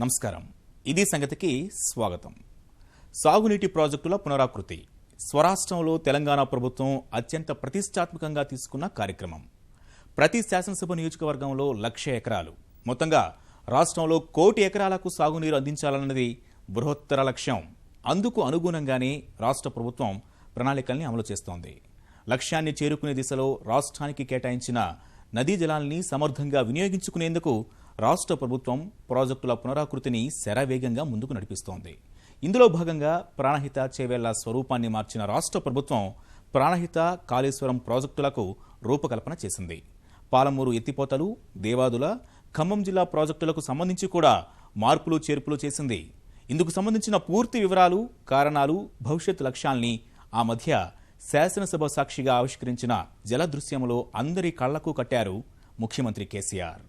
నమస్కారం. ఇది సంగతికి స్వాగతం. సాగునీటి ప్రాజెక్టుల పునరాకృతి స్వరాష్ట్రంలో తెలంగాణ ప్రభుత్వం అత్యంత ప్రతిష్టాత్మకంగా తీసుకున్న కార్యక్రమం. ప్రతి శాసనసభ నియోజకవర్గంలో 1,00,000 ఎకరాలు, మొత్తంగా రాష్ట్రంలో 1 కోటి ఎకరాలకు సాగునీరు అందించాలన్నది బృహత్తర లక్ష్యం. అందుకు అనుగుణంగానే రాష్ట్ర ప్రభుత్వం ప్రణాళికల్ని అమలు చేస్తోంది. లక్ష్యాన్ని చేరుకునే దిశలో రాష్ట్రానికి కేటాయించిన నదీ జలాల్ని సమర్థంగా వినియోగించుకునేందుకు రాష్ట్ర ప్రభుత్వం ప్రాజెక్టుల పునరాకృతిని శరవేగంగా ముందుకు నడిపిస్తోంది. ఇందులో భాగంగా ప్రాణహిత చేవేళ్ల స్వరూపాన్ని మార్చిన రాష్ట్ర ప్రభుత్వం ప్రాణహిత, కాళేశ్వరం ప్రాజెక్టులకు రూపకల్పన చేసింది. పాలమూరు ఎత్తిపోతలు, దేవాదుల, ఖమ్మం జిల్లా ప్రాజెక్టులకు సంబంధించి కూడా మార్పులు చేర్పులు చేసింది. ఇందుకు సంబంధించిన పూర్తి వివరాలు, కారణాలు, భవిష్యత్ లక్ష్యాల్ని ఆ మధ్య శాసనసభ సాక్షిగా ఆవిష్కరించిన జలదృశ్యంలో అందరి కళ్లకు కట్టారు ముఖ్యమంత్రి కేసీఆర్.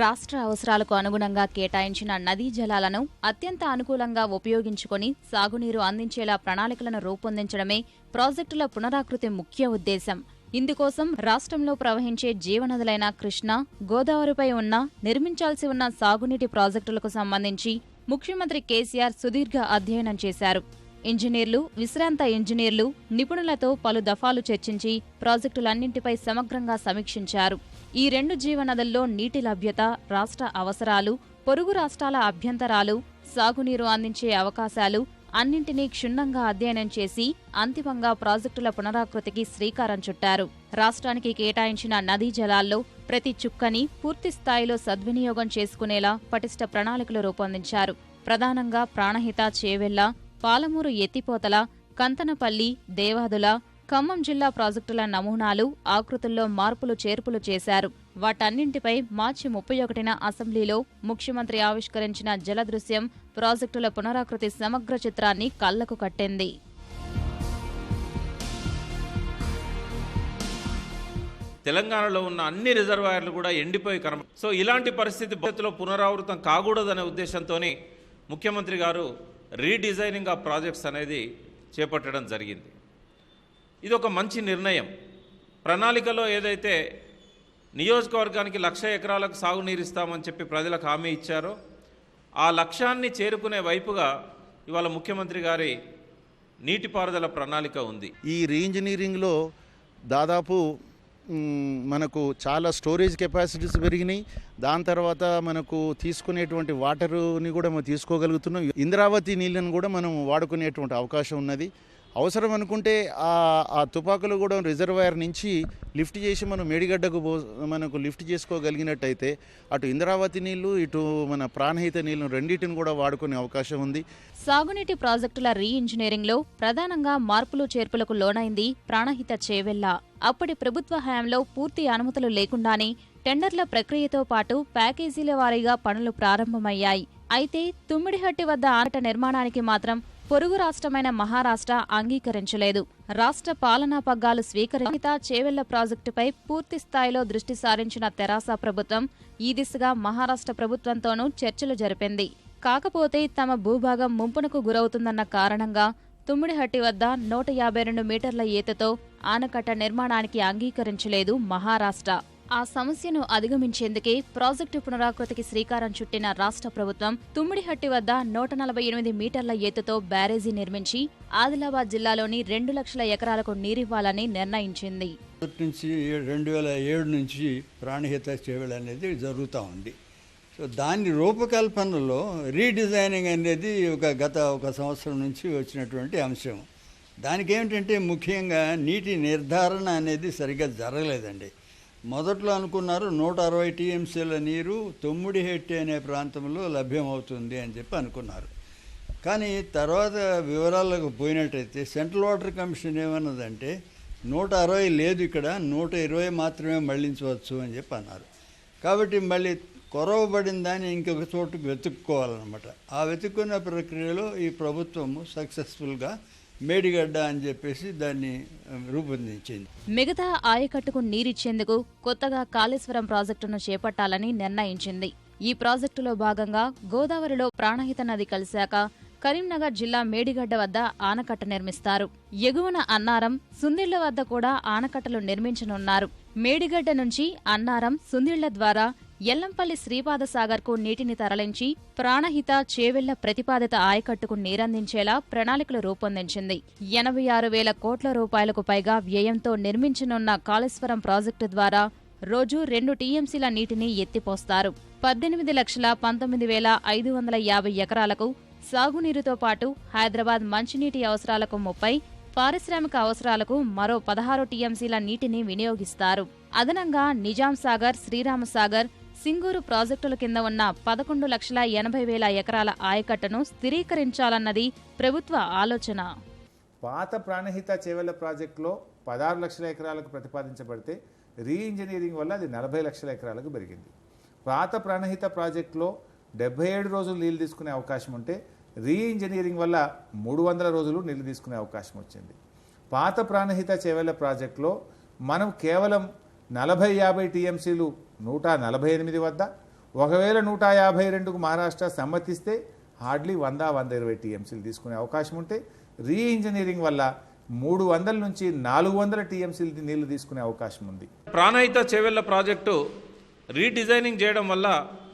రాష్ట్ర అవసరాలకు అనుగుణంగా కేటాయించిన నదీ జలాలను అత్యంత అనుకూలంగా ఉపయోగించుకుని సాగునీరు అందించేలా ప్రణాళికలను రూపొందించడమే ప్రాజెక్టుల పునరాకృతి ముఖ్య ఉద్దేశం. ఇందుకోసం రాష్ట్రంలో ప్రవహించే జీవనదులైన కృష్ణా, గోదావరిపై ఉన్న నిర్మించాల్సి ఉన్న సాగునీటి ప్రాజెక్టులకు సంబంధించి ముఖ్యమంత్రి కేసీఆర్ సుదీర్ఘ అధ్యయనం చేశారు. ఇంజనీర్లు, విశ్రాంత ఇంజనీర్లు, నిపుణులతో పలు దఫాలు చర్చించి ప్రాజెక్టులన్నింటిపై సమగ్రంగా సమీక్షించారు. ఈ 2 జీవనదుల్లో నీటి లభ్యత, రాష్ట్ర అవసరాలు, పొరుగు రాష్ట్రాల అభ్యంతరాలు, సాగునీరు అందించే అవకాశాలు అన్నింటినీ క్షుణ్ణంగా అధ్యయనం చేసి అంతిమంగా ప్రాజెక్టుల పునరాకృతికి శ్రీకారం చుట్టారు. రాష్ట్రానికి కేటాయించిన నదీ జలాల్లో ప్రతి చుక్కని పూర్తి స్థాయిలో సద్వినియోగం చేసుకునేలా పటిష్ట ప్రణాళికలు రూపొందించారు. ప్రధానంగా ప్రాణహిత చేవెళ్ల, పాలమూరు ఎత్తిపోతల, కంతనపల్లి, దేవాదుల, ఖమ్మం జిల్లా ప్రాజెక్టుల నమూనాలు, ఆకృతుల్లో మార్పులు చేర్పులు చేశారు. వాటన్నింటిపై మార్చి 31న అసెంబ్లీలో ముఖ్యమంత్రి ఆవిష్కరించిన జలదృశ్యం ప్రాజెక్టుల పునరాకృతి సమగ్ర చిత్రాన్ని కళ్లకు కట్టింది. తెలంగాణలో ఉన్న అన్ని రిజర్వాయర్లు కూడా ఎండిపోయి సో ఇలాంటి పరిస్థితి భవిష్యత్తులో పునరావృతం కాకూడదనే ఉద్దేశంతోనే ముఖ్యమంత్రి గారు రీడిజైనింగ్ ఆఫ్ ప్రాజెక్ట్స్ అనేది చేపట్టడం జరిగింది. ఇది ఒక మంచి నిర్ణయం. ప్రణాళికలో ఏదైతే నియోజకవర్గానికి 1,00,000 ఎకరాలకు సాగునీరు ఇస్తామని చెప్పి ప్రజలకు హామీ ఇచ్చారో ఆ లక్ష్యాన్ని చేరుకునే వైపుగా ఇవాళ ముఖ్యమంత్రి గారి నీటిపారుదల ప్రణాళిక ఉంది. ఈ రీఇంజనీరింగ్లో దాదాపు మనకు చాలా స్టోరేజ్ కెపాసిటీస్ పెరిగినాయి. దాని తర్వాత మనకు తీసుకునేటువంటి వాటరుని కూడా మనం తీసుకోగలుగుతున్నాం. ఇంద్రావతి నీళ్ళను కూడా మనం వాడుకునేటువంటి అవకాశం ఉన్నది. అవసరం అనుకుంటే ఆ తుపాకులు కూడా రిజర్వాయర్ నుంచి లిఫ్ట్ చేసి మనం మేడిగడ్డకు మనకు లిఫ్ట్ చేసుకోగలిగినట్టయితే అటు ఇంద్రావతి నీళ్లు, ఇటు మన ప్రాణహిత నీళ్లు రెండింటిని కూడా వాడుకునే అవకాశం ఉంది. సాగునీటి ప్రాజెక్టుల రీఇంజనీరింగ్లో ప్రధానంగా మార్పులు చేర్పులకు లోనైంది ప్రాణహిత చేవెళ్ల. అప్పటి ప్రభుత్వ హయాంలో పూర్తి అనుమతులు లేకుండానే టెండర్ల ప్రక్రియతో పాటు ప్యాకేజీల వారీగా పనులు ప్రారంభమయ్యాయి. అయితే తుమ్మిడిహట్టి వద్ద ఆనకట్ట నిర్మాణానికి మాత్రం పొరుగు రాష్ట్రమైన మహారాష్ట్ర అంగీకరించలేదు. రాష్ట్ర పాలనా పగ్గాలు స్వీకరించిన చేవెళ్ల ప్రాజెక్టుపై పూర్తి స్థాయిలో దృష్టి సారించిన తెరాస ప్రభుత్వం ఈ దిశగా మహారాష్ట్ర ప్రభుత్వంతోనూ చర్చలు జరిపింది. కాకపోతే తమ భూభాగం ముంపునకు గురవుతుందన్న కారణంగా తుమ్మిడిహట్టి వద్ద 152 మీటర్ల ఎత్తుతో ఆనకట్ట నిర్మాణానికి అంగీకరించలేదు మహారాష్ట్ర. ఆ సమస్యను అధిగమించేందుకే ప్రాజెక్టు పునరాకృతికి శ్రీకారం చుట్టిన రాష్ట్ర ప్రభుత్వం తుమ్మిడిహట్టి వద్ద 148 మీటర్ల ఎత్తుతో బ్యారేజీ నిర్మించి ఆదిలాబాద్ జిల్లాలోని 2 లక్షల ఎకరాలకు నీరివ్వాలని నిర్ణయించింది. 2007 నుంచి ప్రాణహిత చేవెళ్ల అనేది జరుగుతూ ఉంది. సో దాని రూపకల్పనలో రీడిజైనింగ్ అనేది గత ఒక సంవత్సరం నుంచి వచ్చినటువంటి అంశం. దానికి ఏమిటంటే ముఖ్యంగా నీటి నిర్ధారణ అనేది సరిగ్గా జరగలేదండి. మొదట్లో అనుకున్నారు 160 టీఎంసీల నీరు తుమ్మిడిహట్టి అనే ప్రాంతంలో లభ్యమవుతుంది అని చెప్పి అనుకున్నారు. కానీ తర్వాత వివరాలకు పోయినట్టయితే సెంట్రల్ వాటర్ కమిషన్ ఏమన్నదంటే 160 లేదు, ఇక్కడ 120 మాత్రమే మళ్లించవచ్చు అని చెప్పి అన్నారు. కాబట్టి మళ్ళీ కొరవబడిన దాన్ని ఇంకొక చోటుకు వెతుక్కోవాలన్నమాట. ఆ వెతుక్కున్న ప్రక్రియలో ఈ ప్రభుత్వము సక్సెస్ఫుల్గా మేడిగడ్డ అని చెప్పేసి దాన్ని రూపొందించింది. మిగతా ఆయకట్టుకు నీరిచ్చేందుకు కొత్తగా కాళేశ్వరం ప్రాజెక్టును చేపట్టాలని నిర్ణయించింది. ఈ ప్రాజెక్టులో భాగంగా గోదావరిలో ప్రాణహిత నది కలిశాక కరీంనగర్ జిల్లా మేడిగడ్డ వద్ద ఆనకట్ట నిర్మిస్తారు. ఎగువన అన్నారం, సుందిళ్ల వద్ద కూడా ఆనకట్టలు నిర్మించనున్నారు. మేడిగడ్డ నుంచి అన్నారం, సుందిళ్ల ద్వారా ఎల్లంపల్లి శ్రీపాదసాగర్కు నీటిని తరలించి ప్రాణహిత, చేవెళ్ల ప్రతిపాదిత ఆయకట్టుకు నీరందించేలా ప్రణాళికలు రూపొందించింది. 86,000 కోట్ల రూపాయలకు పైగా వ్యయంతో నిర్మించనున్న కాళేశ్వరం ప్రాజెక్టు ద్వారా రోజు 2 టీఎంసీల నీటిని ఎత్తిపోస్తారు. 18,19,550 ఎకరాలకు సాగునీరుతో పాటు హైదరాబాద్ మంచినీటి అవసరాలకు 30, పారిశ్రామిక అవసరాలకు మరో 16 టీఎంసీల నీటిని వినియోగిస్తారు. అదనంగా నిజాం సాగర్, శ్రీరామసాగర్, సింగూరు ప్రాజెక్టుల కింద ఉన్న 11,80,000 ఎకరాల ఆయకట్టును స్థిరీకరించాలన్నది ప్రభుత్వ ఆలోచన. పాత ప్రాణహిత చేవెళ్ల ప్రాజెక్టులో 16 లక్షల ఎకరాలకు ప్రతిపాదించబడితే రీఇంజనీరింగ్ వల్ల అది 40 లక్షల ఎకరాలకు పెరిగింది. పాత ప్రాణహిత ప్రాజెక్టులో 77 రోజులు నీళ్లు తీసుకునే అవకాశం ఉంటే రీఇంజనీరింగ్ వల్ల 300 రోజులు నీళ్లు తీసుకునే అవకాశం వచ్చింది. పాత ప్రాణహిత చేవెళ్ల ప్రాజెక్టులో మనం కేవలం 40-50 టీఎంసీలు 148 వద్ద, ఒకవేళ 152కు మహారాష్ట్ర సమ్మతిస్తే హార్డ్లీ 100-120 టీఎంసీలు తీసుకునే అవకాశం ఉంటే రీఇంజనీరింగ్ వల్ల 300 నుంచి 400 టీఎంసీలు నీళ్లు తీసుకునే అవకాశం ఉంది. ప్రాణహిత చేవెళ్ల ప్రాజెక్టు రీడిజైనింగ్ చేయడం వల్ల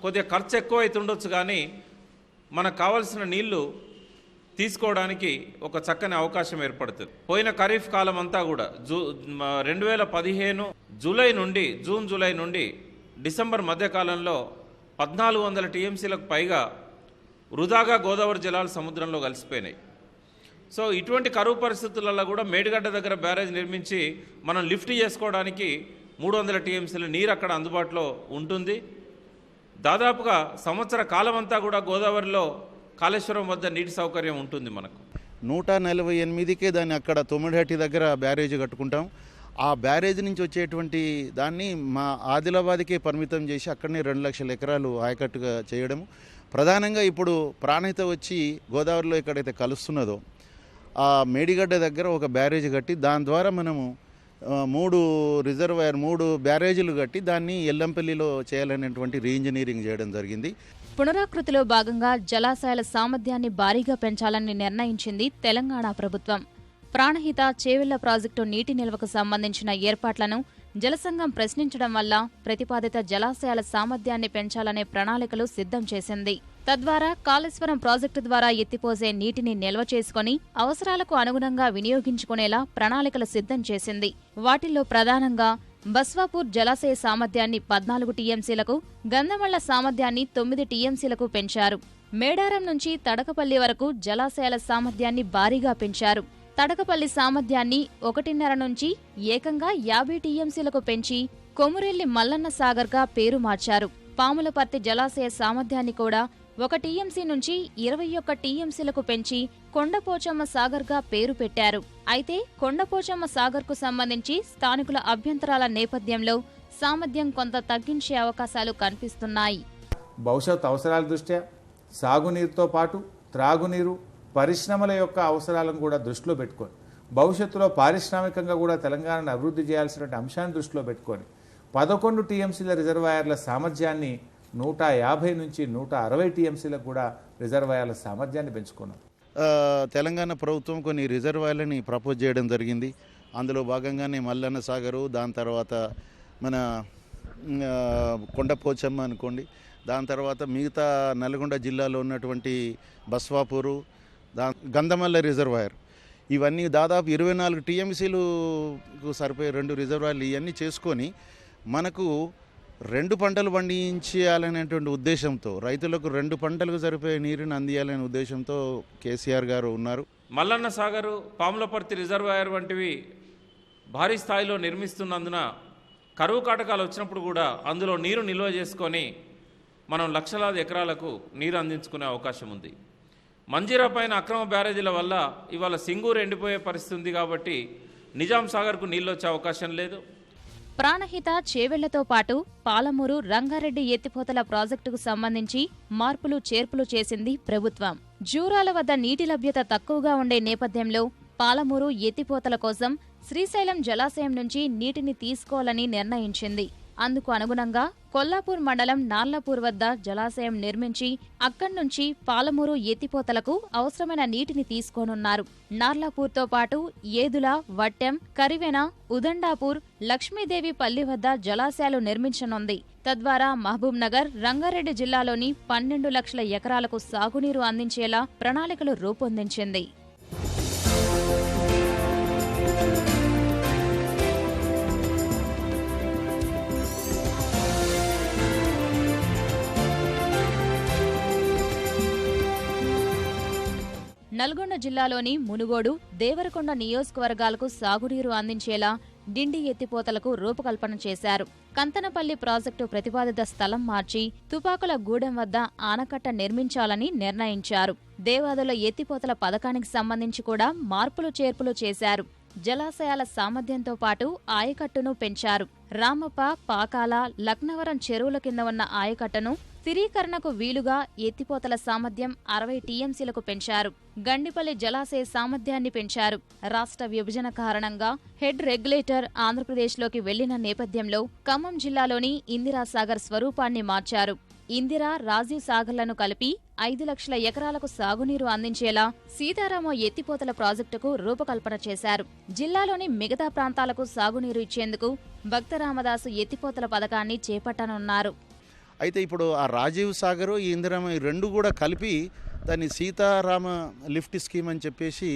కొద్దిగా ఖర్చు ఎక్కువ అవుతుండొచ్చు, కానీ మనకు కావాల్సిన నీళ్లు తీసుకోవడానికి ఒక చక్కని అవకాశం ఏర్పడుతుంది. పోయిన ఖరీఫ్ కాలం అంతా కూడా 2015 జూన్ జూలై నుండి డిసెంబర్ మధ్యకాలంలో 1400 టీఎంసీలకు పైగా వృధాగా గోదావరి జలాలు సముద్రంలో కలిసిపోయినాయి. సో ఇటువంటి కరువు పరిస్థితులలో కూడా మేడిగడ్డ దగ్గర బ్యారేజ్ నిర్మించి మనం లిఫ్ట్ చేసుకోవడానికి 300 టీఎంసీల నీరు అక్కడ అందుబాటులో ఉంటుంది. దాదాపుగా సంవత్సర కాలం అంతా కూడా గోదావరిలో కాళేశ్వరం వద్ద నీటి సౌకర్యం ఉంటుంది. మనకు 148కే దాన్ని అక్కడ తొమ్మిడిహట్టి దగ్గర బ్యారేజ్ కట్టుకుంటాం. ఆ బ్యారేజ్ నుంచి వచ్చేటువంటి దాన్ని మా ఆదిలాబాద్కే పరిమితం చేసి అక్కడనే 2 లక్షల ఎకరాలు ఆయకట్టుగా చేయడము. ప్రధానంగా ఇప్పుడు ప్రాణహిత వచ్చి గోదావరిలో ఎక్కడైతే కలుస్తున్నదో ఆ మేడిగడ్డ దగ్గర ఒక బ్యారేజ్ కట్టి దాని ద్వారా మనము 3 బ్యారేజీలు కట్టి దాన్ని ఎల్లంపల్లిలో చేయాలనేటువంటి రీఇంజనీరింగ్ చేయడం జరిగింది. పునరాకృతిలో భాగంగా జలాశయాల సామర్థ్యాన్ని భారీగా పెంచాలని నిర్ణయించింది తెలంగాణ ప్రభుత్వం. ప్రాణహిత, చేవెళ్ల ప్రాజెక్టు నీటి నిల్వకు సంబంధించిన ఏర్పాట్లను జలసంఘం ప్రశ్నించడం వల్ల ప్రతిపాదిత జలాశయాల సామర్థ్యాన్ని పెంచాలనే ప్రణాళికలు సిద్ధం చేసింది. తద్వారా కాళేశ్వరం ప్రాజెక్టు ద్వారా ఎత్తిపోసే నీటిని నిల్వ చేసుకుని అవసరాలకు అనుగుణంగా వినియోగించుకునేలా ప్రణాళికలు సిద్ధం చేసింది. వాటిల్లో ప్రధానంగా బస్వాపూర్ జలాశయ సామర్థ్యాన్ని 14 టీఎంసీలకు, గంధమళ్ల సామర్థ్యాన్ని 9 టీఎంసీలకు పెంచారు. మేడారం నుంచి తడకపల్లి వరకు జలాశయాల సామర్థ్యాన్ని భారీగా పెంచారు. తడకపల్లి సామర్థ్యాన్ని 1.5 నుంచి ఏకంగా 50 టీఎంసీలకు పెంచి కొమురెల్లి మల్లన్న సాగర్గా పేరు మార్చారు. పాములపర్తి జలాశయ సామర్థ్యాన్ని కూడా 1 టీఎంసీ నుంచి 21 టీఎంసీలకు పెంచి కొండపోచమ్మ సాగర్గా పేరు పెట్టారు. అయితే కొండపోచమ్మ సాగర్కు సంబంధించి స్థానికుల అభ్యంతరాల నేపథ్యంలో సామర్థ్యం కొంత తగ్గించే అవకాశాలు కనిపిస్తున్నాయి. భవిష్యత్ అవసరాల దృష్ట్యా సాగునీరుతో పాటు త్రాగునీరు, పరిశ్రమల యొక్క అవసరాలను కూడా దృష్టిలో పెట్టుకొని, భవిష్యత్తులో పారిశ్రామికంగా కూడా తెలంగాణను అభివృద్ధి చేయాల్సినటువంటి అంశాన్ని దృష్టిలో పెట్టుకొని 11 టీఎంసీల రిజర్వాయర్ల సామర్థ్యాన్ని 150 నుంచి 160 టీఎంసీలకు కూడా రిజర్వాయర్ల సామర్థ్యాన్ని పెంచుకున్నాం. తెలంగాణ ప్రభుత్వం కొన్ని రిజర్వాయర్లని ప్రపోజ్ చేయడం జరిగింది. అందులో భాగంగానే మల్లన్న సాగరు, దాని తర్వాత మన కొండపోచమ్మ అనుకోండి, దాని తర్వాత మిగతా నల్గొండ జిల్లాలో ఉన్నటువంటి బస్వాపూరు, గంధమల్ల రిజర్వాయర్, ఇవన్నీ దాదాపు 24 టీఎంసీలకు సరిపోయే 2 రిజర్వాయర్లు ఇవన్నీ చేసుకొని మనకు 2 పంటలు పండించాలనేటువంటి ఉద్దేశంతో, రైతులకు 2 పంటలకు సరిపోయే నీరుని అందియాలనే ఉద్దేశంతో కేసీఆర్ గారు ఉన్నారు. మల్లన్న సాగరు, పాములపర్తి రిజర్వాయర్ వంటివి భారీ స్థాయిలో నిర్మిస్తున్నందున కరువు కాటకాలు వచ్చినప్పుడు కూడా అందులో నీరు నిల్వ చేసుకొని మనం లక్షలాది ఎకరాలకు నీరు అందించుకునే అవకాశం ఉంది. మంజీరా పైన అక్రమ బ్యారేజీల వల్ల ఇవాళ సింగూరు ఎండిపోయే పరిస్థితి ఉంది. కాబట్టి నిజాం సాగర్కు నీళ్ళు వచ్చే అవకాశం లేదు. ప్రాణహిత చేవెళ్లతో పాటు పాలమూరు రంగారెడ్డి ఎత్తిపోతల ప్రాజెక్టుకు సంబంధించి మార్పులు చేర్పులు చేసింది ప్రభుత్వం. జూరాల వద్ద నీటి లభ్యత తక్కువగా ఉండే నేపథ్యంలో పాలమూరు ఎత్తిపోతల కోసం శ్రీశైలం జలాశయం నుంచి నీటిని తీసుకోవాలని నిర్ణయించింది. అందుకు అనుగుణంగా కొల్లాపూర్ మండలం నార్లాపూర్ వద్ద జలాశయం నిర్మించి అక్కడ్నుంచి పాలమూరు ఎత్తిపోతలకు అవసరమైన నీటిని తీసుకోనున్నారు. నార్లాపూర్తో పాటు ఏదుల, వట్టెం, కరివెన, ఉదండాపూర్, లక్ష్మీదేవి పల్లి వద్ద జలాశయాలు నిర్మించనుంది. తద్వారా మహబూబ్ నగర్, రంగారెడ్డి జిల్లాలోని 12 లక్షల ఎకరాలకు సాగునీరు అందించేలా ప్రణాళికలు రూపొందించింది. నల్గొండ జిల్లాలోని మునుగోడు, దేవరకొండ నియోజకవర్గాలకు సాగునీరు అందించేలా డిండి ఎత్తిపోతలకు రూపకల్పన చేశారు. కంతనపల్లి ప్రాజెక్టు ప్రతిపాదిత స్థలం మార్చి తుపాకుల గూడెం వద్ద ఆనకట్ట నిర్మించాలని నిర్ణయించారు. దేవాదుల ఎత్తిపోతల పథకానికి సంబంధించి కూడా మార్పులు చేర్పులు చేశారు. జలాశయాల సామర్థ్యంతో పాటు ఆయకట్టును పెంచారు. రామప్ప, పాకాల, లక్నవరం చెరువుల కింద ఉన్న ఆయకట్టను స్థిరీకరణకు వీలుగా ఎత్తిపోతల సామర్థ్యం 60 టీఎంసీలకు పెంచారు. గండిపల్లి జలాశయ సామర్థ్యాన్ని పెంచారు. రాష్ట్ర విభజన కారణంగా హెడ్ రెగ్యులేటర్ ఆంధ్రప్రదేశ్లోకి వెళ్లిన నేపథ్యంలో ఖమ్మం జిల్లాలోని ఇందిరాసాగర్ స్వరూపాన్ని మార్చారు. ఇందిరా, రాజీవ్ సాగర్లను కలిపి 5 లక్షల ఎకరాలకు సాగునీరు అందించేలా సీతారామ ఎత్తిపోతల ప్రాజెక్టుకు రూపకల్పన చేశారు. జిల్లాలోని మిగతా ప్రాంతాలకు సాగునీరు ఇచ్చేందుకు భక్త రామదాసు ఎత్తిపోతల పథకాన్ని చేపట్టనున్నారు. అయితే ఇప్పుడు ఆ రాజీవ్ సాగరు, ఈ ఇందిరామ, ఈ రెండు కూడా కలిపి దాన్ని సీతారామ లిఫ్ట్ స్కీమ్ అని చెప్పేసి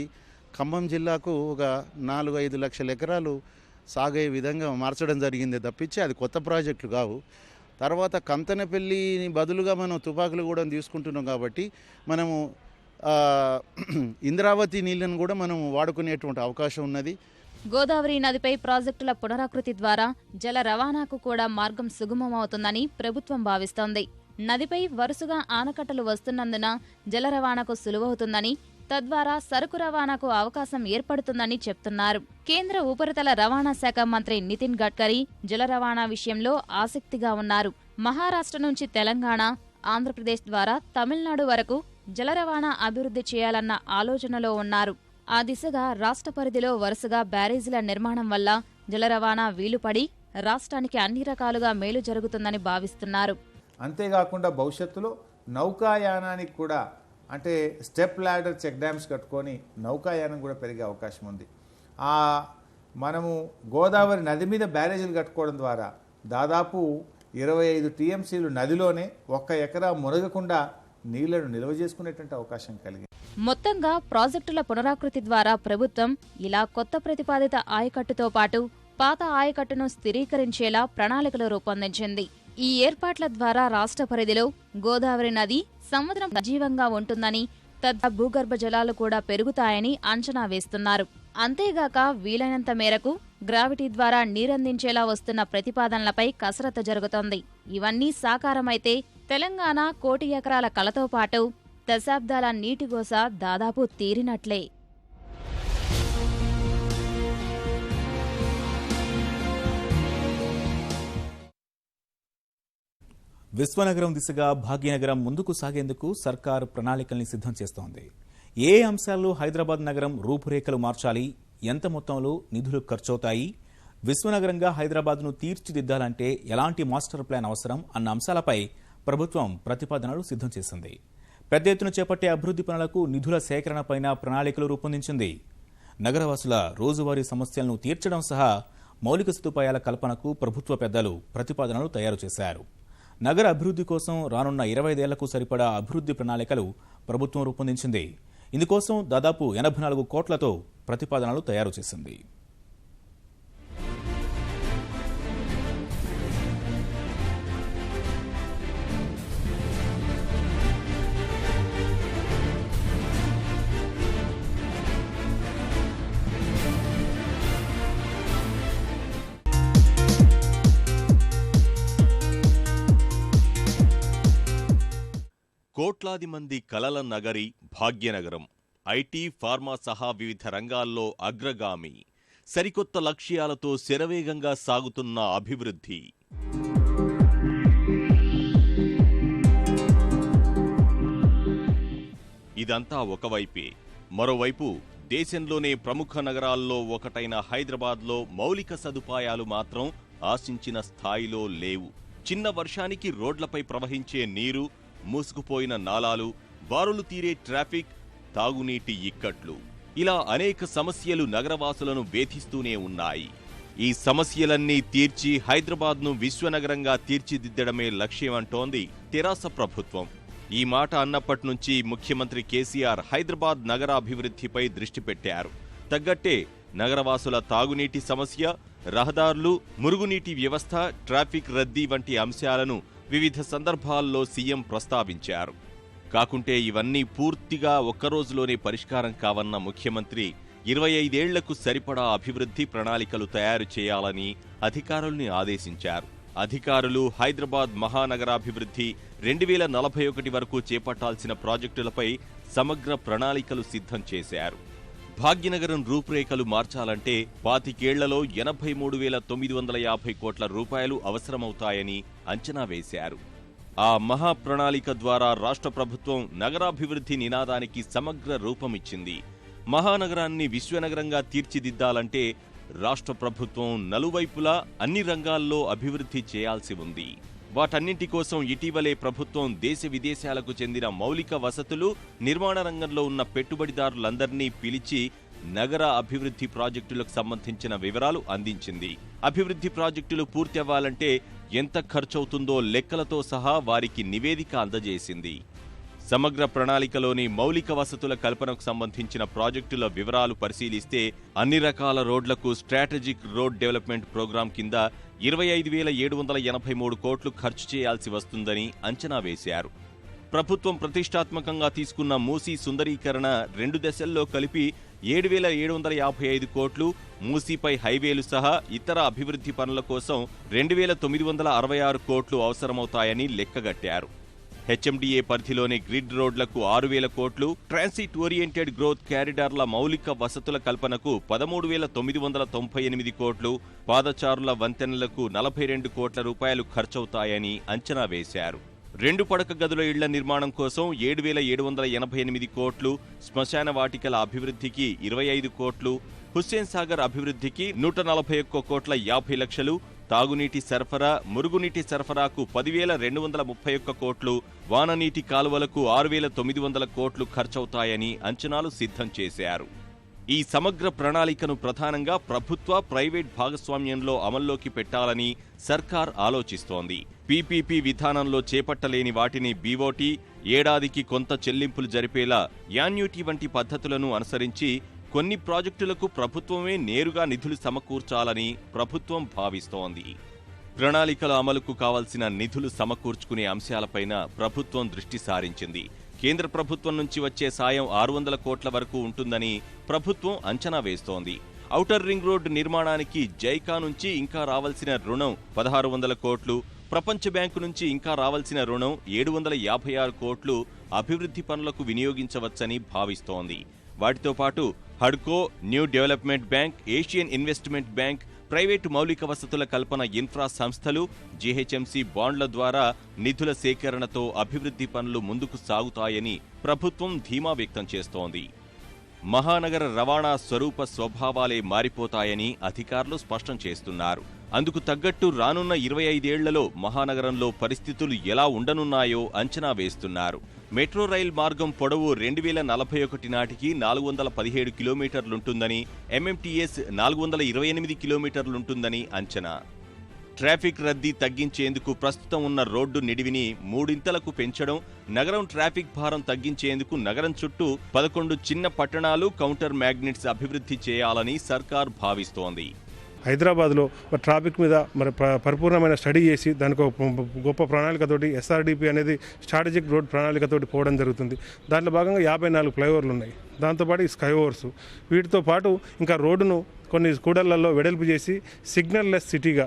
ఖమ్మం జిల్లాకు ఒక 4-5 లక్షల ఎకరాలు సాగే విధంగా మార్చడం జరిగింది తప్పించి అది కొత్త ప్రాజెక్టులు కావు. తర్వాత కంతనపల్లిని బదులుగా మనం తుపాకులు కూడా తీసుకుంటున్నాం కాబట్టి మనము ఇంద్రావతి నీళ్ళను కూడా మనం వాడుకునేటువంటి అవకాశం ఉన్నది. గోదావరి నదిపై ప్రాజెక్టుల పునరాకృతి ద్వారా జల రవాణాకు కూడా మార్గం సుగమమవుతుందని ప్రభుత్వం భావిస్తోంది. నదిపై వరుసగా ఆనకట్టలు వస్తున్నందున జల రవాణాకు సులువవుతుందని, తద్వారా సరుకు రవాణాకు అవకాశం ఏర్పడుతుందని చెప్తున్నారు. కేంద్ర ఉపరితల రవాణా శాఖ మంత్రి నితిన్ గడ్కరీ జల రవాణా విషయంలో ఆసక్తిగా ఉన్నారు. మహారాష్ట్ర నుంచి తెలంగాణ, ఆంధ్రప్రదేశ్ ద్వారా తమిళనాడు వరకు జల రవాణా అభివృద్ధి చేయాలన్న ఆలోచనలో ఉన్నారు. ఆ దిశగా రాష్ట్ర పరిధిలో వరుసగా బ్యారేజీల నిర్మాణం వల్ల జల రవాణా వీలుపడి రాష్ట్రానికి అన్ని రకాలుగా మేలు జరుగుతుందని భావిస్తున్నారు. అంతేకాకుండా భవిష్యత్తులో నౌకాయానానికి కూడా, అంటే స్టెప్ ల్యాడర్ చెక్ డ్యామ్స్ కట్టుకొని నౌకాయానం కూడా పెరిగే అవకాశం ఉంది. మనము గోదావరి నది మీద బ్యారేజీలు కట్టుకోవడం ద్వారా దాదాపు 25 టీఎంసీలు నదిలోనే 1 ఎకరా మునగకుండా నీళ్లను నిల్వ చేసుకునేటువంటి అవకాశం కలిగింది. మొత్తంగా ప్రాజెక్టుల పునరాకృతి ద్వారా ప్రభుత్వం ఇలా కొత్త ప్రతిపాదిత ఆయకట్టుతో పాటు పాత ఆయకట్టును స్థిరీకరించేలా ప్రణాళికలు రూపొందించింది. ఈ ఏర్పాట్ల ద్వారా రాష్ట్ర పరిధిలో గోదావరి నది సముద్రం సజీవంగా ఉంటుందని, తద్వారా భూగర్భ జలాలు కూడా పెరుగుతాయని అంచనా వేస్తున్నారు. అంతేగాక వీలైనంత మేరకు గ్రావిటీ ద్వారా నీరందించేలా వస్తున్న ప్రతిపాదనలపై కసరత్తు జరుగుతోంది. ఇవన్నీ సాకారమైతే తెలంగాణ 1 కోటి ఎకరాల కలతో పాటు దశాబ్దాల నీటిగోస దాదాపు తీరినట్లే. విశ్వనగరం దిశగా భాగ్యనగరం ముందుకు సాగేందుకు సర్కారు ప్రణాళికల్ని సిద్ధం చేస్తోంది. ఏ అంశాల్లో హైదరాబాద్ నగరం రూపురేఖలు మార్చాలి, ఎంత మొత్తంలో నిధులు ఖర్చవుతాయి, విశ్వనగరంగా హైదరాబాద్ను తీర్చిదిద్దాలంటే ఎలాంటి మాస్టర్ ప్లాన్ అవసరం అన్న అంశాలపై ప్రభుత్వం ప్రతిపాదనలు సిద్ధం చేసింది. పెద్ద ఎత్తున చేపట్టే అభివృద్ధి పనులకు నిధుల సేకరణపైన ప్రణాళికలు రూపొందించింది. నగరవాసుల రోజువారీ సమస్యలను తీర్చడం సహా మౌలిక సదుపాయాల కల్పనకు ప్రభుత్వ పెద్దలు ప్రతిపాదనలు తయారు చేశారు. నగర అభివృద్ధి కోసం రానున్న 25 ఏళ్లకు సరిపడా అభివృద్ధి ప్రణాళికలు ప్రభుత్వం రూపొందించింది. ఇందుకోసం దాదాపు 84 కోట్లతో ప్రతిపాదనలు తయారు చేసింది. కోట్లాది మంది కలల నగరి భాగ్యనగరం. ఐటీ, ఫార్మా సహా వివిధ రంగాల్లో అగ్రగామి. సరికొత్త లక్ష్యాలతో శరవేగంగా సాగుతున్న అభివృద్ధి. ఇదంతా ఒకవైపే. మరోవైపు దేశంలోనే ప్రముఖ నగరాల్లో ఒకటైన హైదరాబాద్లో మౌలిక సదుపాయాలు మాత్రం ఆశించిన స్థాయిలో లేవు. చిన్న వర్షానికి రోడ్లపై ప్రవహించే నీరు, మూసుకుపోయిన నాలాలు, బారులు తీరే ట్రాఫిక్, తాగునీటి ఇక్కట్లు, ఇలా అనేక సమస్యలు నగరవాసులను వేధిస్తూనే ఉన్నాయి. ఈ సమస్యలన్నీ తీర్చి హైదరాబాద్ను విశ్వనగరంగా తీర్చిదిద్దడమే లక్ష్యమంటోంది తెరాస ప్రభుత్వం. ఈ మాట అన్నప్పటి నుంచి ముఖ్యమంత్రి కేసీఆర్ హైదరాబాద్ నగరాభివృద్ధిపై దృష్టి పెట్టారు. తగ్గట్టే నగరవాసుల తాగునీటి సమస్య, రహదారులు, మురుగునీటి వ్యవస్థ, ట్రాఫిక్ రద్దీ వంటి అంశాలను వివిధ సందర్భాల్లో సీఎం ప్రస్తావించారు. కాకుంటే ఇవన్నీ పూర్తిగా ఒక్కరోజులోనే పరిష్కారం కావన్న ముఖ్యమంత్రి 25 ఏళ్లకు సరిపడా అభివృద్ధి ప్రణాళికలు తయారు చేయాలని అధికారుల్ని ఆదేశించారు. అధికారులు హైదరాబాద్ మహానగరాభివృద్ధి 2041 వరకు చేపట్టాల్సిన ప్రాజెక్టులపై సమగ్ర ప్రణాళికలు సిద్ధం చేశారు. భాగ్యనగరం రూపురేఖలు మార్చాలంటే 25 ఏళ్లలో 83,950 కోట్ల రూపాయలు అవసరమవుతాయని అంచనా వేశారు. ఆ మహాప్రణాళిక ద్వారా రాష్ట్ర ప్రభుత్వం నగరాభివృద్ధి నినాదానికి సమగ్ర రూపమిచ్చింది. మహానగరాన్ని విశ్వనగరంగా తీర్చిదిద్దాలంటే రాష్ట్ర ప్రభుత్వం నలువైపులా అన్ని రంగాల్లో అభివృద్ధి చేయాల్సి ఉంది. వాటన్నింటి కోసం ఇటీవలే ప్రభుత్వం దేశ విదేశాలకు చెందిన మౌలిక వసతులు, నిర్మాణ రంగంలో ఉన్న పెట్టుబడిదారులందరినీ పిలిచి నగర అభివృద్ధి ప్రాజెక్టులకు సంబంధించిన వివరాలు అందించింది. అభివృద్ధి ప్రాజెక్టులు పూర్తి అవ్వాలంటే ఎంత ఖర్చవుతుందో లెక్కలతో సహా వారికి నివేదిక అందజేసింది. సమగ్ర ప్రణాళికలోని మౌలిక వసతుల కల్పనకు సంబంధించిన ప్రాజెక్టుల వివరాలు పరిశీలిస్తే అన్ని రకాల రోడ్లకు స్ట్రాటజిక్ రోడ్ డెవలప్మెంట్ ప్రోగ్రాం కింద 25,783 కోట్లు ఖర్చు చేయాల్సి వస్తుందని అంచనా వేశారు. ప్రభుత్వం ప్రతిష్టాత్మకంగా తీసుకున్న మూసీ సుందరీకరణ 2 దశల్లో కలిపి 7,755 కోట్లు, మూసీపై హైవేలు సహా ఇతర అభివృద్ధి పనుల కోసం 2,966 కోట్లు అవసరమవుతాయని లెక్కగట్టారు. హెచ్ఎండిఏ పరిధిలోని గ్రిడ్ రోడ్లకు 6,000 కోట్లు, ట్రాన్సిట్ ఓరియంటెడ్ గ్రోత్ క్యారిడార్ల మౌలిక వసతుల కల్పనకు 13,998 కోట్లు, పాదచారుల వంతెనలకు 42 కోట్ల రూపాయలు ఖర్చవుతాయని అంచనా వేశారు. 2 పడక గదుల ఇళ్ల నిర్మాణం కోసం 7,788 కోట్లు, శ్మశాన వాటికల అభివృద్ధికి 25 కోట్లు, హుస్సేన్ సాగర్ అభివృద్ధికి 141 కోట్ల 50 లక్షలు, తాగునీటి సరఫరా, మురుగునీటి సరఫరాకు 10,231 కోట్లు, వాననీటి కాలువలకు 6,900 కోట్లు ఖర్చవుతాయని అంచనాలు సిద్ధం చేశారు. ఈ సమగ్ర ప్రణాళికను ప్రధానంగా ప్రభుత్వ, ప్రైవేట్ భాగస్వామ్యంలో అమల్లోకి పెట్టాలని సర్కార్ ఆలోచిస్తోంది. పీపీపీ విధానంలో చేపట్టలేని వాటిని బీఓటీ, ఏడాదికి కొంత చెల్లింపులు జరిపేలా యాన్యూటీ వంటి పద్ధతులను అనుసరించి కొన్ని ప్రాజెక్టులకు ప్రభుత్వమే నేరుగా నిధులు సమకూర్చాలని ప్రభుత్వం భావిస్తోంది. ప్రణాళికల అమలుకు కావాల్సిన నిధులు సమకూర్చుకునే అంశాలపైన ప్రభుత్వం దృష్టి సారించింది. కేంద్ర ప్రభుత్వం నుంచి వచ్చే సాయం 600 కోట్ల వరకు ఉంటుందని ప్రభుత్వం అంచనా వేస్తోంది. ఔటర్ రింగ్ రోడ్డు నిర్మాణానికి జైకా నుంచి ఇంకా రావాల్సిన రుణం 1,600 కోట్లు, ప్రపంచ బ్యాంకు నుంచి ఇంకా రావాల్సిన రుణం 756 కోట్లు అభివృద్ధి పనులకు వినియోగించవచ్చని భావిస్తోంది. వాటితో పాటు హడ్కో, New Development Bank, Asian Investment Bank, private మౌలిక వసతుల కల్పన ఇన్ఫ్రా సంస్థలు, జీహెచ్ఎంసీ బాండ్ల ద్వారా నిధుల సేకరణతో అభివృద్ధి పనులు ముందుకు సాగుతాయని ప్రభుత్వం ధీమా వ్యక్తం చేస్తోంది. మహానగర రవాణా స్వరూప స్వభావాలే మారిపోతాయని అధికారులు స్పష్టం చేస్తున్నారు. అందుకు తగ్గట్టు రానున్న 25 ఏళ్లలో మహానగరంలో పరిస్థితులు ఎలా ఉండనున్నాయో అంచనా వేస్తున్నారు. మెట్రో రైల్ మార్గం పొడవు 2041 నాటికి 417 కిలోమీటర్లుంటుందని, ఎంఎంటీఎస్ 428 కిలోమీటర్లుంటుందని అంచనా. ట్రాఫిక్ రద్దీ తగ్గించేందుకు ప్రస్తుతం ఉన్న రోడ్డు నిడివిని 3 పెంచడం, నగరం ట్రాఫిక్ భారం తగ్గించేందుకు నగరం చుట్టూ 11 చిన్న పట్టణాలు, కౌంటర్ మ్యాగ్నెట్స్ అభివృద్ధి చేయాలని సర్కార్ భావిస్తోంది. హైదరాబాద్లో ట్రాఫిక్ మీద పరిపూర్ణమైన స్టడీ చేసి దానికి ఒక గొప్ప ప్రణాళికతోటి ఎస్ఆర్డిపి అనేది స్ట్రాటజిక్ రోడ్ ప్రణాళికతోటి పోవడం జరుగుతుంది. దాంట్లో భాగంగా 54 ఫ్లైఓవర్లు ఉన్నాయి. దాంతోపాటు ఈ స్కై ఓవర్స్, వీటితో పాటు ఇంకా రోడ్డును కొన్ని కూడళ్లలో వెడల్పు చేసి సిగ్నల్లెస్ సిటీగా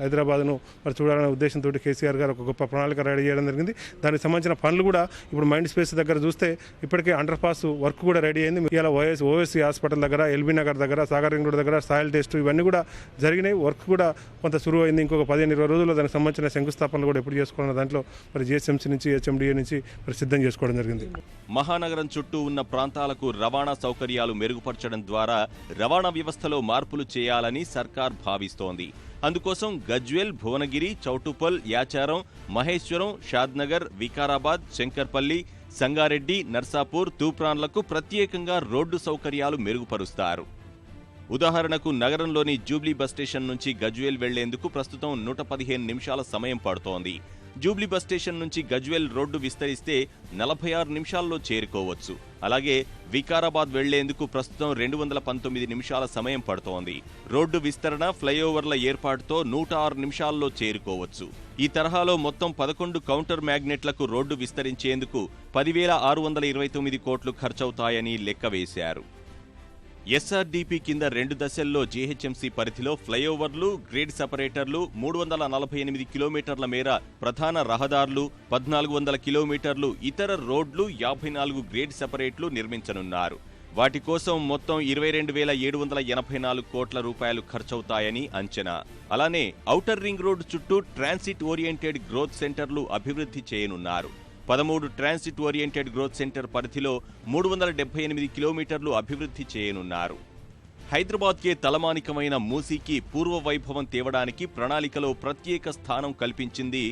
హైదరాబాద్ను మరి చూడాలనే ఉద్దేశంతో కేసీఆర్ గారు ఒక గొప్ప ప్రణాళిక రెడీ చేయడం జరిగింది. దానికి సంబంధించిన పనులు కూడా ఇప్పుడు మైండ్ స్పేస్ దగ్గర చూస్తే ఇప్పటికే అండర్ పాస్ వర్క్ కూడా రెడీ అయింది. ఇలా ఓఎస్సీ హాస్పిటల్ దగ్గర, ఎల్బీ నగర్ దగ్గర, సాగర్ రింగ్ రోడ్ దగ్గర సాయిల్ టెస్ట్ ఇవన్నీ కూడా జరిగినాయి. వర్క్ కూడా కొంత సురువు అయింది. ఇంకొక 15-20 రోజుల్లో దానికి సంబంధించిన శంకుస్థాపనలు కూడా ఎప్పుడు చేసుకోవాలన్న దాంట్లో మరి జిహెచ్ఎంసీ నుంచి హెచ్ఎండిఏ నుంచి మరి సిద్ధం చేసుకోవడం జరిగింది. మహానగరం చుట్టూ ఉన్న ప్రాంతాలకు రవాణా సౌకర్యాలు మెరుగుపరచడం ద్వారా రవాణా వ్యవస్థలో మార్పులు చేయాలని సర్కార్ భావిస్తోంది. అందుకోసం గజ్వేల్, భువనగిరి, చౌటుప్పల్, యాచారం, మహేశ్వరం, షాద్నగర్, వికారాబాద్, శంకర్పల్లి, సంగారెడ్డి, నర్సాపూర్, తూప్రాన్లకు ప్రత్యేకంగా రోడ్డు సౌకర్యాలు మెరుగుపరుస్తారు. ఉదాహరణకు నగరంలోని జూబ్లీ బస్ స్టేషన్ నుంచి గజ్వేల్ వెళ్లేందుకు ప్రస్తుతం 115 నిమిషాల సమయం పడుతోంది. జూబ్లీ బస్ స్టేషన్ నుంచి గజ్వేల్ రోడ్డు విస్తరిస్తే 46 నిమిషాల్లో చేరుకోవచ్చు. అలాగే వికారాబాద్ వెళ్లేందుకు ప్రస్తుతం 219 నిమిషాల సమయం పడుతోంది. రోడ్డు విస్తరణ, ఫ్లైఓవర్ల ఏర్పాటుతో 106 నిమిషాల్లో చేరుకోవచ్చు. ఈ తరహాలో మొత్తం 11 కౌంటర్ మ్యాగ్నెట్లకు రోడ్డు విస్తరించేందుకు 10,629 కోట్లు ఖర్చవుతాయని లెక్కవేశారు. ఎస్ఆర్డీపీ కింద 2 దశల్లో జీహెచ్ఎంసీ పరిధిలో ఫ్లైఓవర్లు, గ్రేడ్ సెపరేటర్లు, 348 కిలోమీటర్ల మేర ప్రధాన రహదారులు, 1400 కిలోమీటర్లు ఇతర రోడ్లు, 54 గ్రేడ్ సెపరేట్లు నిర్మించనున్నారు. వాటి కోసం మొత్తం 22,784 కోట్ల రూపాయలు ఖర్చవుతాయని అంచనా. అలానే ఔటర్ రింగ్ రోడ్డు చుట్టూ ట్రాన్సిట్ ఓరియంటెడ్ గ్రోత్ సెంటర్లు అభివృద్ధి చేయనున్నారు. 13 ట్రాన్సిట్ ఓరియంటెడ్ గ్రోత్ సెంటర్ పరిధిలో 378 కిలోమీటర్లు అభివృద్ధి చేయనున్నారు. హైదరాబాద్కే తలమానికమైన మూసీకి పూర్వ వైభవం తేవడానికి ప్రణాళికలో ప్రత్యేక స్థానం కల్పించింది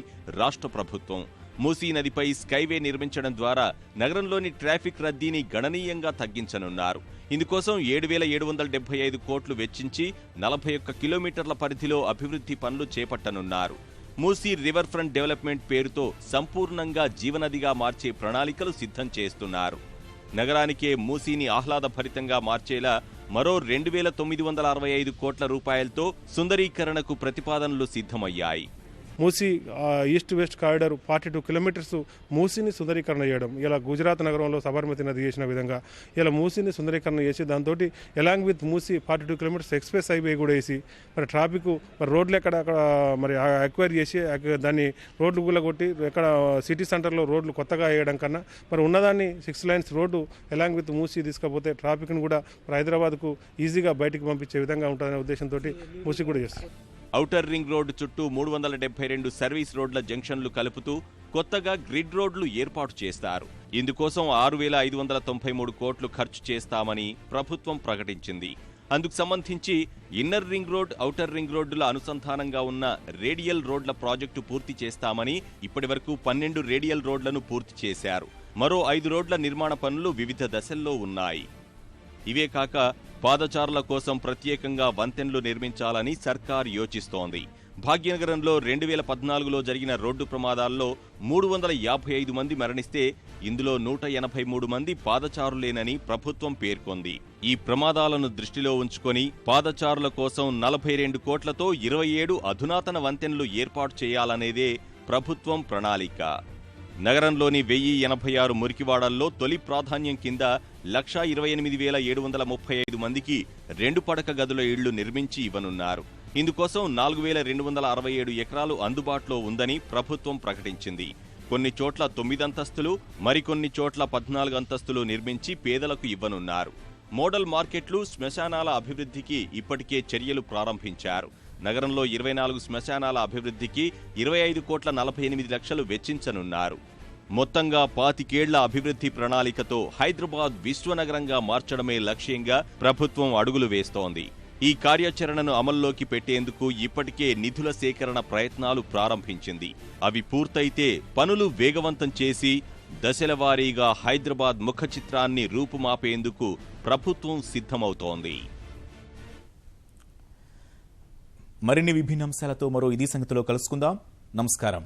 రాష్ట్ర ప్రభుత్వం. మూసీ నదిపై స్కైవే నిర్మించడం ద్వారా నగరంలోని ట్రాఫిక్ రద్దీని గణనీయంగా తగ్గించనున్నారు. ఇందుకోసం 7,775 కోట్లు వెచ్చించి 41 కిలోమీటర్ల పరిధిలో అభివృద్ధి పనులు చేపట్టనున్నారు. మూసీ రివర్ ఫ్రంట్ డెవలప్మెంట్ పేరుతో సంపూర్ణంగా జీవనదిగా మార్చే ప్రణాళికలు సిద్ధం చేస్తున్నారు. నగరానికే మూసీని ఆహ్లాదభరితంగా మార్చేలా మరో 2,965 కోట్ల రూపాయలతో సుందరీకరణకు ప్రతిపాదనలు సిద్ధమయ్యాయి. Musi east west corridor 42 kilometres మూసీని సుందరీకరణ చేయడం, ఇలా గుజరాత్ నగరంలో సబర్మతి నది చేసిన విధంగా ఇలా మూసీని సుందరీకరణ చేసి దాంతో along with Musi 42 kilometres express highway కూడా వేసి మరి ట్రాఫిక్ మరి రోడ్లు అక్కడ మరి అక్వైర్ చేసి దాన్ని రోడ్లు గుల్లగొట్టి ఎక్కడ సిటీ సెంటర్లో రోడ్లు కొత్తగా వేయడం కన్నా మరి ఉన్నదాన్ని 6 lines road along with Musi తీసుకపోతే ట్రాఫిక్ను కూడా మరి హైదరాబాద్కు ఈజీగా బయటికి పంపించే విధంగా ఉంటుందనే ఉద్దేశంతో మూసీ కూడా చేస్తారు. ఔటర్ రింగ్ రోడ్డు చుట్టూ 372 సర్వీస్ రోడ్ల జంక్షన్లు కలుపుతూ కొత్తగా గ్రిడ్ రోడ్లు ఏర్పాటు చేస్తారు. ఇందుకోసం 6,593 కోట్లు ఖర్చు చేస్తామని ప్రభుత్వం ప్రకటించింది. అందుకు సంబంధించి inner ring road, outer ring రోడ్డుల అనుసంధానంగా ఉన్న రేడియల్ రోడ్ల ప్రాజెక్టు పూర్తి చేస్తామని ఇప్పటివరకు 12 రేడియల్ రోడ్లను పూర్తి చేశారు. మరో 5 రోడ్ల నిర్మాణ పనులు వివిధ దశల్లో ఉన్నాయి. ఇవే కాక పాదచారుల కోసం ప్రత్యేకంగా వంతెనలు నిర్మించాలని సర్కార్ యోచిస్తోంది. భాగ్యనగరంలో 2014లో జరిగిన రోడ్డు ప్రమాదాల్లో 355 మంది మరణిస్తే ఇందులో 183 మంది పాదచారులేనని ప్రభుత్వం పేర్కొంది. ఈ ప్రమాదాలను దృష్టిలో ఉంచుకొని పాదచారుల కోసం 42 కోట్లతో 27 అధునాతన వంతెనలు ఏర్పాటు చేయాలనేదే ప్రభుత్వం ప్రణాళిక. నగరంలోని 1086 మురికివాడల్లో తొలి ప్రాధాన్యం కింద 128,735 మందికి 2 పడక గదుల ఇళ్లు నిర్మించి ఇవ్వనున్నారు. ఇందుకోసం 4,267 ఎకరాలు అందుబాటులో ఉందని ప్రభుత్వం ప్రకటించింది. కొన్ని చోట్ల 9 అంతస్తులు, మరికొన్ని చోట్ల 14 అంతస్తులు నిర్మించి పేదలకు ఇవ్వనున్నారు. మోడల్ మార్కెట్లు, శ్మశానాల అభివృద్ధికి ఇప్పటికే చర్యలు ప్రారంభించారు. నగరంలో 24 శ్మశానాల అభివృద్ధికి 25,48,00,000 వెచ్చించనున్నారు. మొత్తంగా 25 ఏళ్ల అభివృద్ధి ప్రణాళికతో హైదరాబాద్ విశ్వనగరంగా మార్చడమే లక్ష్యంగా ప్రభుత్వం అడుగులు వేస్తోంది. ఈ కార్యాచరణను అమల్లోకి పెట్టేందుకు ఇప్పటికే నిధుల సేకరణ ప్రయత్నాలు ప్రారంభించింది. అవి పూర్తయితే పనులు వేగవంతం చేసి దశలవారీగా హైదరాబాద్ ముఖ చిత్రాన్ని రూపుమాపేందుకు ప్రభుత్వం సిద్ధమవుతోంది. మరిన్ని విభిన్న అంశాలతో మరో ఇదే సంగతిలో కలుసుకుందాం. నమస్కారం.